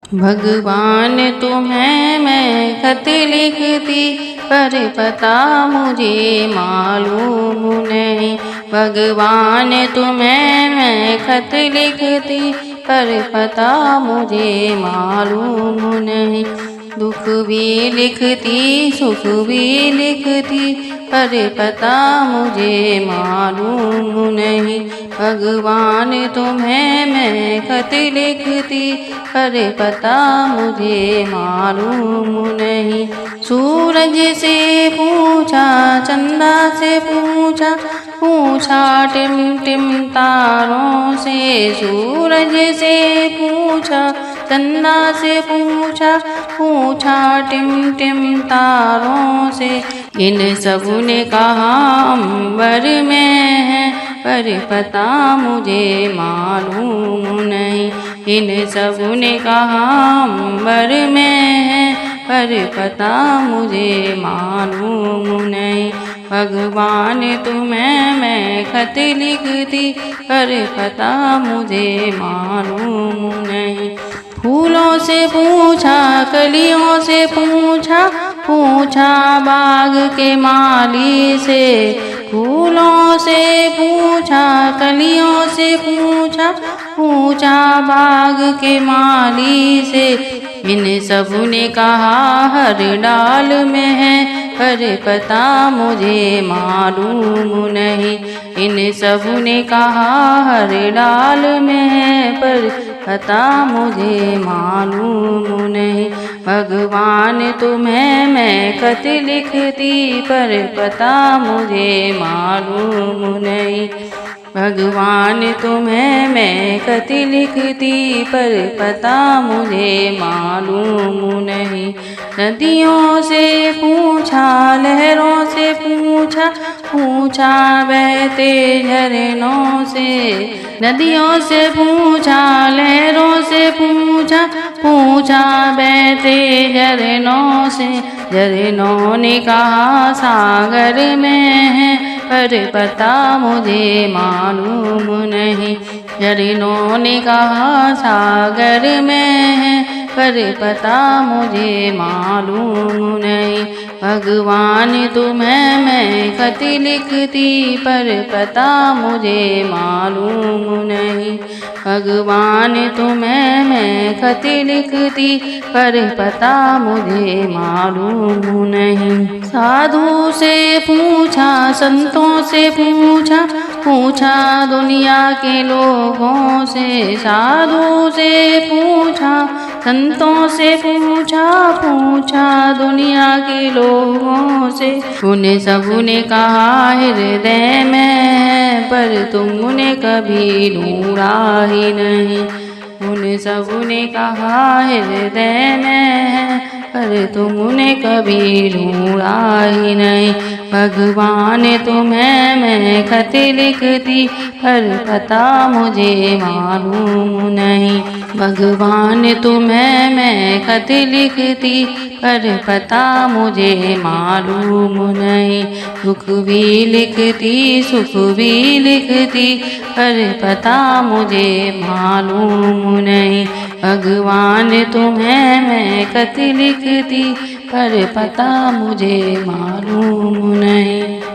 भगवान तुम्हें मैं खत लिखती, पर पता मुझे मालूम नहीं। भगवान तुम्हें मैं खत लिखती, पर पता मुझे मालूम नहीं। दुख भी लिखती सुख भी लिखती, पर पता मुझे मालूम नहीं। भगवान तुम्हें मैं खत लिखती, पर पता मुझे मालूम नहीं। सूरज से पूछा चंदा से पूछा, पूछा टिम टिम तारों से। सूरज से पूछा चंदा से पूछा, पूछा टिम टिम तारों से। इन सब ने कहा अंबर में है, पर पता मुझे मालूम नहीं। इन सब ने कहा अंबर में है, पर पता मुझे मालूम नहीं। भगवान तुम्हें मैं खत लिखती, पर पता मुझे मालूम नहीं। फूलों से पूछा कलियों से पूछा, पूछा बाग के माली से। फूलों से पूछा कलियों से पूछा, पूछा बाग के माली से। इन सब ने कहा हर डाल में है, पर पता मुझे मालूम नहीं। इन सब ने कहा हर डाल में है, पर पता मुझे मालूम नहीं। भगवान तुम्हें मैं खत लिखती, पर पता मुझे मालूम नहीं। भगवान तुम्हें मैं खत लिखती, पर पता मुझे मालूम नहीं। नदियों से पूछा लहरों से पूछा, पूछा बहते झरनों से। नदियों से पूछा लहरों से पूछा, पूछा बहते झरनों से। झरनों ने कहा सागर में है, पर पता मुझे मालूम नहीं। झरनों ने कहा सागर में है, पर पता मुझे मालूम नहीं। भगवान तुम्हें मैं खत लिखती, पर पता मुझे मालूम नहीं। भगवान तुम्हें मैं खत लिखती, पर पता मुझे मालूम नहीं। साधु से पूछा संतों से पूछा, पूछा दुनिया के लोगों से। साधु से पूछा संतों से पूछा, पूछा दुनिया के लोगों से। उन्हें सबने कहा हृदय में है, पर तुमने कभी ढूंढा ही नहीं। उन सबने कहा हृदय में है, पर तुमने कभी ढूंढा ही नहीं। भगवान तुम्हें मैं खत लिखती, पर पता मुझे मालूम नहीं। भगवान तुम्हें मैं खत लिखती, पर पता मुझे मालूम नहीं। दुख भी लिखती सुख भी लिखती, पर पता मुझे मालूम नहीं। भगवान तुम्हें मैं खत लिखती, पर पता मुझे मालूम नहीं।